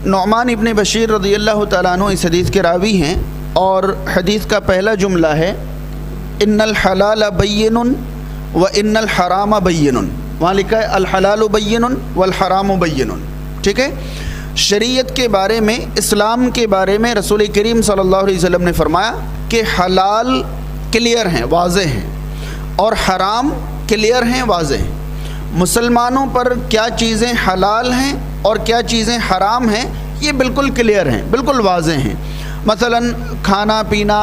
نعمان ابن بشیر رضی اللہ تعالیٰ عنہ اس حدیث کے راوی ہیں، اور حدیث کا پہلا جملہ ہے ان الحلال بین و ان الحرام بین، وہاں لکھا ہے الحلال بین والحرام بین، ٹھیک ہے۔ شریعت کے بارے میں، اسلام کے بارے میں رسول کریم صلی اللہ علیہ وسلم نے فرمایا کہ حلال کلیئر ہیں، واضح ہیں، اور حرام کلیئر ہیں، واضح ہیں۔ مسلمانوں پر کیا چیزیں حلال ہیں اور کیا چیزیں حرام ہیں یہ بالکل کلیئر ہیں، بالکل واضح ہیں۔ مثلا کھانا پینا،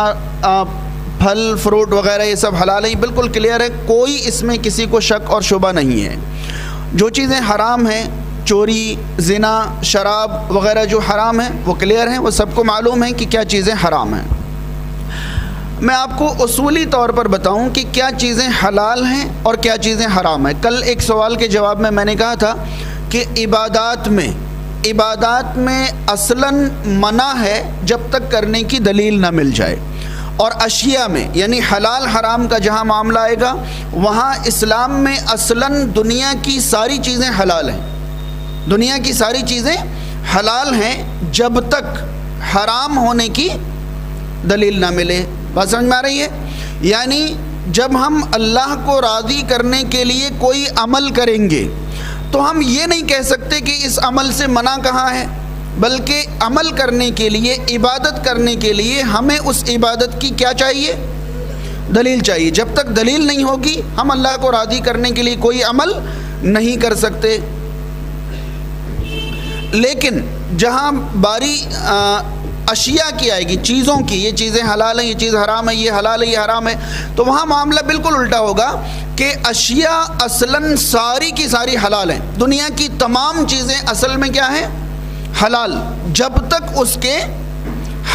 پھل فروٹ وغیرہ یہ سب حلال ہیں، بالکل کلیئر ہے، کوئی اس میں کسی کو شک اور شبہ نہیں ہے۔ جو چیزیں حرام ہیں، چوری، زنا، شراب وغیرہ جو حرام ہیں وہ کلیئر ہیں، وہ سب کو معلوم ہے کہ کیا چیزیں حرام ہیں۔ میں آپ کو اصولی طور پر بتاؤں کہ کیا چیزیں حلال ہیں اور کیا چیزیں حرام ہیں۔ کل ایک سوال کے جواب میں نے کہا تھا کہ عبادات میں اصلاً منع ہے جب تک کرنے کی دلیل نہ مل جائے، اور اشیاء میں یعنی حلال حرام کا جہاں معاملہ آئے گا وہاں اسلام میں اصلاً دنیا کی ساری چیزیں حلال ہیں، دنیا کی ساری چیزیں حلال ہیں جب تک حرام ہونے کی دلیل نہ ملے۔ بات سمجھ میں آ رہی ہے؟ یعنی جب ہم اللہ کو راضی کرنے کے لیے کوئی عمل کریں گے تو ہم یہ نہیں کہہ سکتے کہ اس عمل سے منع کہاں ہے، بلکہ عمل کرنے کے لیے، عبادت کرنے کے لیے ہمیں اس عبادت کی کیا چاہیے؟ دلیل چاہیے۔ جب تک دلیل نہیں ہوگی ہم اللہ کو راضی کرنے کے لیے کوئی عمل نہیں کر سکتے۔ لیکن جہاں باری اشیاء کی آئے گی، چیزوں کی، یہ چیزیں حلال ہیں، یہ چیز حرام ہے، یہ حلال ہے، یہ حرام ہے، تو وہاں معاملہ بالکل الٹا ہوگا کہ اشیاء اصلاً ساری کی ساری حلال ہیں، دنیا کی تمام چیزیں اصل میں کیا ہیں؟ حلال، جب تک اس کے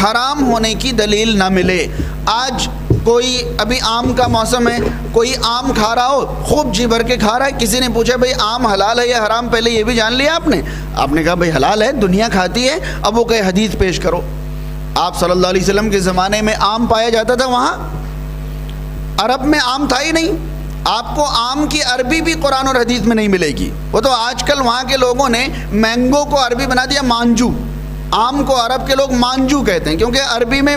حرام ہونے کی دلیل نہ ملے۔ آج کوئی ابھی آم کا موسم ہے، کوئی آم کھا رہا ہو، خوب جی بھر کے کھا رہا ہے، کسی نے پوچھا بھئی آم حلال ہے یا حرام، پہلے یہ بھی جان لیا آپ نے کہا بھئی حلال ہے، دنیا کھاتی ہے۔ اب وہ کہے حدیث پیش کرو۔ آپ صلی اللہ علیہ وسلم کے زمانے میں آم پایا جاتا تھا، وہاں عرب میں آم تھا ہی نہیں۔ آپ کو آم کی عربی بھی قرآن اور حدیث میں نہیں ملے گی، وہ تو آج کل وہاں کے لوگوں نے مینگو کو عربی بنا دیا مانجو۔ آم کو عرب کے لوگ مانجو کہتے ہیں، کیونکہ عربی میں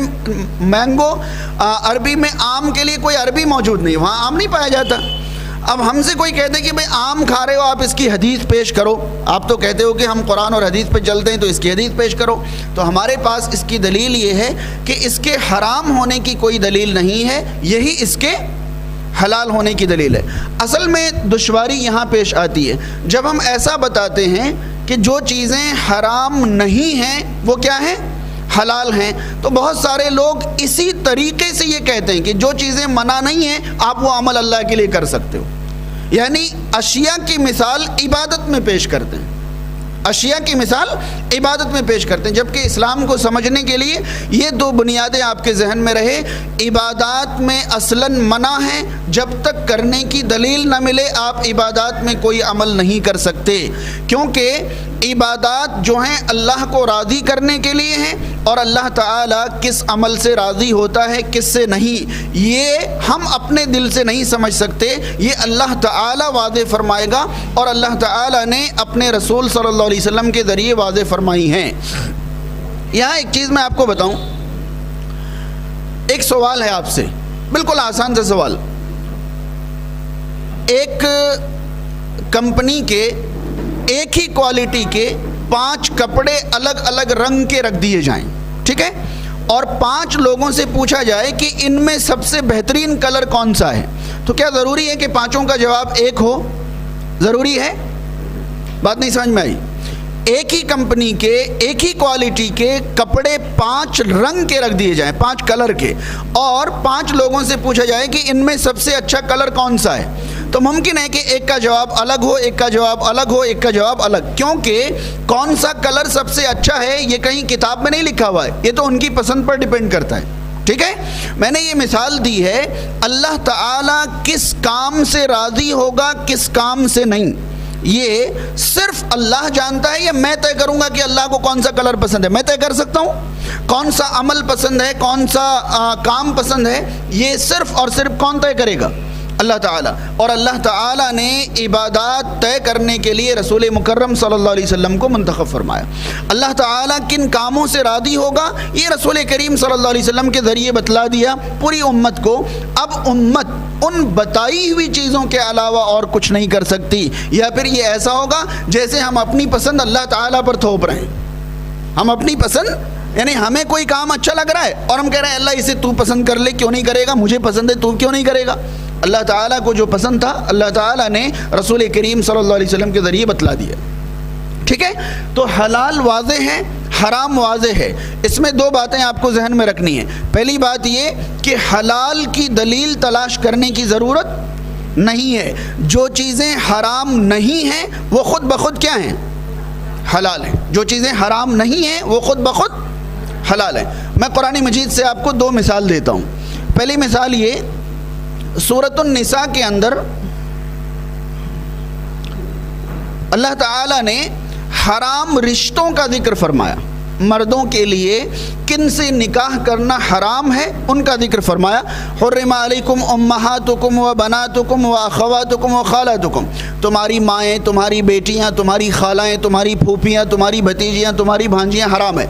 مینگو، عربی میں آم کے لیے کوئی عربی موجود نہیں، وہاں آم نہیں پایا جاتا۔ اب ہم سے کوئی کہتے کہ بھئی آم کھا رہے ہو، آپ اس کی حدیث پیش کرو، آپ تو کہتے ہو کہ ہم قرآن اور حدیث پہ چلتے ہیں تو اس کی حدیث پیش کرو، تو ہمارے پاس اس کی دلیل یہ ہے کہ اس کے حرام ہونے کی کوئی دلیل نہیں ہے، یہی اس کے حلال ہونے کی دلیل ہے۔ اصل میں دشواری یہاں پیش آتی ہے جب ہم ایسا بتاتے ہیں کہ جو چیزیں حرام نہیں ہیں وہ کیا ہیں؟ حلال ہیں، تو بہت سارے لوگ اسی طریقے سے یہ کہتے ہیں کہ جو چیزیں منع نہیں ہیں آپ وہ عمل اللہ کے لیے کر سکتے ہو، یعنی اشیاء کی مثال عبادت میں پیش کرتے ہیں، اشیاء کی مثال عبادت میں پیش کرتے ہیں، جبکہ اسلام کو سمجھنے کے لیے یہ دو بنیادیں آپ کے ذہن میں رہے۔ عبادات میں اصلاً منع ہے، جب تک کرنے کی دلیل نہ ملے آپ عبادات میں کوئی عمل نہیں کر سکتے، کیونکہ عبادات جو ہیں اللہ کو راضی کرنے کے لیے ہیں، اور اللہ تعالیٰ کس عمل سے راضی ہوتا ہے کس سے نہیں یہ ہم اپنے دل سے نہیں سمجھ سکتے، یہ اللہ تعالیٰ واضح فرمائے گا، اور اللہ تعالیٰ نے اپنے رسول صلی اللہ علیہ وسلم کے ذریعے واضح فرمائی ہیں۔ یہاں ایک چیز میں آپ کو بتاؤں، ایک سوال ہے آپ سے، بالکل آسان سا سوال۔ ایک کمپنی کے ایک ہی کوالٹی کے 5 کپڑے الگ الگ رنگ کے رکھ دیے جائیں، ٹھیک ہے، اور 5 لوگوں سے پوچھا جائے کہ ان میں سب سے بہترین کلر کون سا ہے، تو کیا ضروری ہے کہ 5 کا جواب ایک ہو؟ ضروری ہے؟ بات نہیں سمجھ میں آئی؟ ایک ہی کمپنی کے ایک ہی کوالٹی کے کپڑے 5 رنگ کے رکھ دیے جائیں، 5 کلر کے، اور 5 لوگوں سے پوچھا جائے کہ ان میں سب سے اچھا کلر کون سا ہے، تو ممکن ہے کہ ایک کا جواب الگ ہو، ایک کا جواب الگ ہو، ایک کا جواب الگ، کیونکہ کون سا کلر سب سے اچھا ہے یہ کہیں کتاب میں نہیں لکھا ہوا ہے، یہ تو ان کی پسند پر ڈیپینڈ کرتا ہے، ٹھیک ہے۔ میں نے یہ مثال دی ہے، اللہ تعالیٰ کس کام سے راضی ہوگا کس کام سے نہیں، یہ صرف اللہ جانتا ہے، یا میں طے کروں گا کہ اللہ کو کون سا کلر پسند ہے؟ میں طے کر سکتا ہوں کون سا عمل پسند ہے، کون سا کام پسند ہے، یہ صرف اور صرف کون طے کرے گا؟ اللہ تعالیٰ، اور اللہ تعالیٰ نے عبادات طے کرنے کے لیے رسول مکرم صلی اللہ علیہ وسلم کو منتخب فرمایا۔ اللہ تعالیٰ کن کاموں سے راضی ہوگا یہ رسول کریم صلی اللہ علیہ وسلم کے ذریعے بتلا دیا پوری امت کو۔ اب امت ان بتائی ہوئی چیزوں کے علاوہ اور کچھ نہیں کر سکتی، یا پھر یہ ایسا ہوگا جیسے ہم اپنی پسند اللہ تعالیٰ پر تھوپ رہے ہیں۔ ہم اپنی پسند، یعنی ہمیں کوئی کام اچھا لگ رہا ہے اور ہم کہہ رہے ہیں اللہ اسے تو پسند کر لے، کیوں نہیں کرے گا؟ مجھے پسند ہے تو کیوں نہیں کرے گا؟ اللہ تعالیٰ کو جو پسند تھا اللہ تعالیٰ نے رسول کریم صلی اللہ علیہ وسلم کے ذریعے بتلا دیا۔ ٹھیک ہے، تو حلال واضح ہے، حرام واضح ہے۔ اس میں دو باتیں آپ کو ذہن میں رکھنی ہیں۔ پہلی بات یہ کہ حلال کی دلیل تلاش کرنے کی ضرورت نہیں ہے۔ جو چیزیں حرام نہیں ہیں وہ خود بخود کیا ہیں؟ حلال ہیں۔ جو چیزیں حرام نہیں ہیں وہ خود بخود حلال ہیں۔ میں قرآن مجید سے آپ کو دو مثال دیتا ہوں۔ پہلی مثال یہ، سورۃ النساء کے اندر اللہ تعالیٰ نے حرام رشتوں کا ذکر فرمایا۔ مردوں کے لیے کن سے نکاح کرنا حرام ہے ان کا ذکر فرمایا۔ حرم علیکم امہاتکم و بناتکم و اخواتکم و خالاتکم، تمہاری مائیں، تمہاری بیٹیاں، تمہاری خالائیں، تمہاری پھوپھیاں، تمہاری بھتیجیاں، تمہاری بھانجیاں حرام ہے۔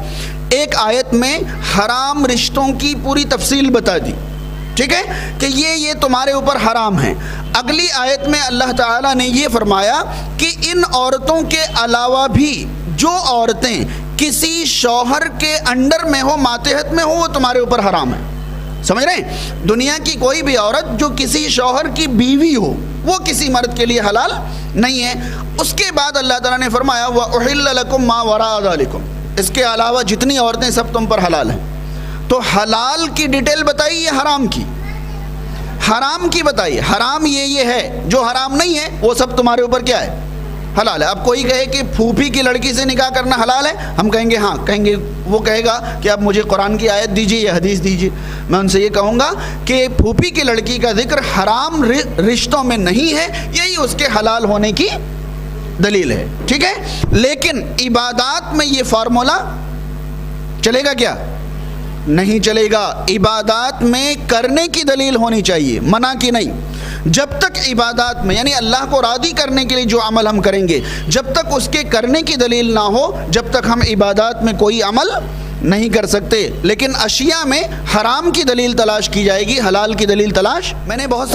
ایک آیت میں حرام رشتوں کی پوری تفصیل بتا دی، ٹھیک ہے، کہ یہ تمہارے اوپر حرام ہیں۔ اگلی آیت میں اللہ تعالیٰ نے یہ فرمایا کہ ان عورتوں کے علاوہ بھی جو عورتیں کسی شوہر کے انڈر میں ہو، ماتحت میں ہو، وہ تمہارے اوپر حرام ہے۔ سمجھ رہے ہیں؟ دنیا کی کوئی بھی عورت جو کسی شوہر کی بیوی ہو وہ کسی مرد کے لیے حلال نہیں ہے۔ اس کے بعد اللہ تعالیٰ نے فرمایا وَأُحِلَّ لَكُم مَّا وَرَاءَ ذَلِكُم، اس کے علاوہ جتنی عورتیں سب تم پر حلال ہیں۔ تو حلال کی ڈیٹیل بتائی ہے، حرام کی، حرام کی بتائی۔ حرام یہ ہے، جو حرام نہیں ہے وہ سب تمہارے اوپر کیا ہے؟ حلال ہے۔ اب کوئی کہے کہ پھوپھی کی لڑکی سے نکاح کرنا حلال ہے، ہم کہیں گے ہاں، کہیں گے، وہ کہے گا کہ اب مجھے قرآن کی آیت دیجیے یا حدیث دیجیے۔ میں ان سے یہ کہوں گا کہ پھوپھی کی لڑکی کا ذکر حرام رشتوں میں نہیں ہے، یہی اس کے حلال ہونے کی دلیل ہے، ٹھیک ہے۔ لیکن عبادات میں یہ فارمولا چلے گا کیا؟ نہیں چلے گا۔ عبادات میں کرنے کی دلیل ہونی چاہیے، منع کی نہیں۔ جب تک عبادات میں، یعنی اللہ کو راضی کرنے کے لیے جو عمل ہم کریں گے، جب تک اس کے کرنے کی دلیل نہ ہو، جب تک ہم عبادات میں کوئی عمل نہیں کر سکتے۔ لیکن اشیاء میں حرام کی دلیل تلاش کی جائے گی، حلال کی دلیل تلاش میں نے بہت